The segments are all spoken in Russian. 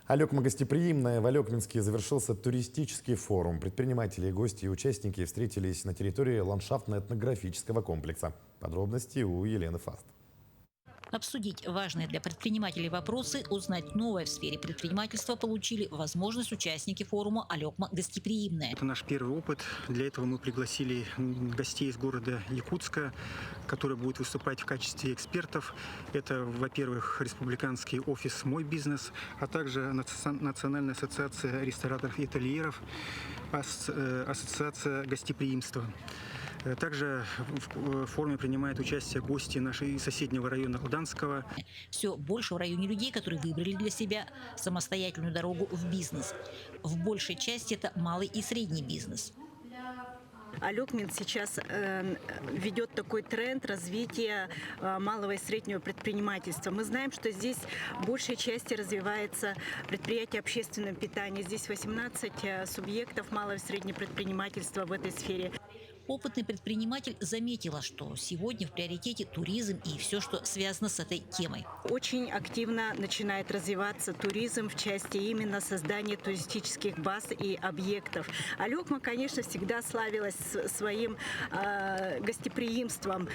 Алекма гостеприимная. В Алекминске завершился туристический форум. Предприниматели, гости и участники встретились на территории ландшафтно-этнографического комплекса. Подробности у Елены Фаст. Обсудить важные для предпринимателей вопросы, узнать новое в сфере предпринимательства получили возможность участники форума «Алекма гостеприимная». Это наш первый опыт. Для этого мы пригласили гостей из города Якутска, которые будут выступать в качестве экспертов. Это, во-первых, республиканский офис «Мой бизнес», а также Национальная ассоциация рестораторов и ательеров, ассоциация гостеприимства. Также в форуме принимают участие гости нашей соседнего района Лданского. Все больше в районе людей, которые выбрали для себя самостоятельную дорогу в бизнес. В большей части это малый и средний бизнес. Алекмин сейчас ведет такой тренд развития малого и среднего предпринимательства. Мы знаем, что здесь в большей части развивается предприятие общественного питания. Здесь 18 субъектов малого и среднего предпринимательства в этой сфере. Опытный предприниматель заметила, что сегодня в приоритете туризм и все, что связано с этой темой. Очень активно начинает развиваться туризм в части именно создания туристических баз и объектов. Алекма, конечно, всегда славилась своим гостеприимством.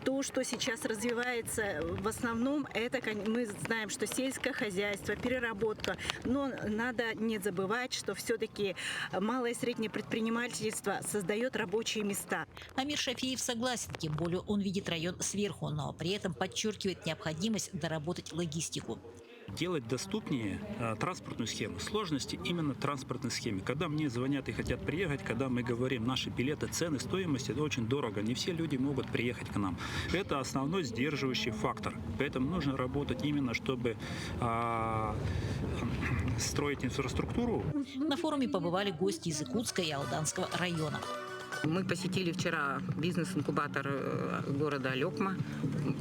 То, что сейчас развивается, в основном, это мы знаем, что сельское хозяйство, переработка. Но надо не забывать, что все-таки малое и среднее предпринимательство создает рабочие места. Амир Шафиев согласен, тем более он видит район сверху, но при этом подчеркивает необходимость доработать логистику. Делать доступнее транспортную схему. Сложности именно транспортной схеме. Когда мне звонят и хотят приехать, когда мы говорим наши билеты, цены, стоимость, это очень дорого. Не все люди могут приехать к нам. Это основной сдерживающий фактор. Поэтому нужно работать именно, чтобы строить инфраструктуру. На форуме побывали гости из Якутска и Алданского района. Мы посетили вчера бизнес-инкубатор города Алекма,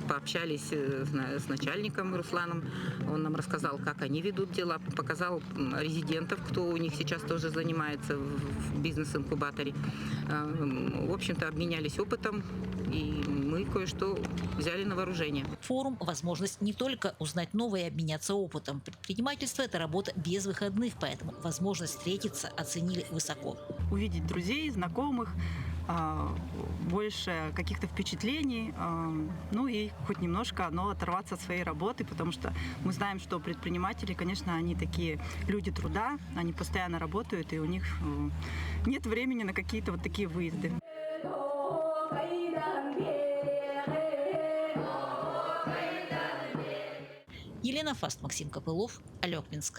пообщались с начальником Русланом. Он нам рассказал, как они ведут дела, показал резидентов, кто у них сейчас тоже занимается в бизнес-инкубаторе. В общем-то, обменялись опытом, и мы кое-что взяли на вооружение. Форум – возможность не только узнать новое и обменяться опытом. Предпринимательство – это работа без выходных, поэтому возможность встретиться оценили высоко. Увидеть друзей, знакомых, больше каких-то впечатлений, ну и хоть немножко, но оторваться от своей работы, потому что мы знаем, что предприниматели, конечно, они такие люди труда, они постоянно работают, и у них нет времени на какие-то вот такие выезды. Елена Фаст, Максим Копылов, Алекминск.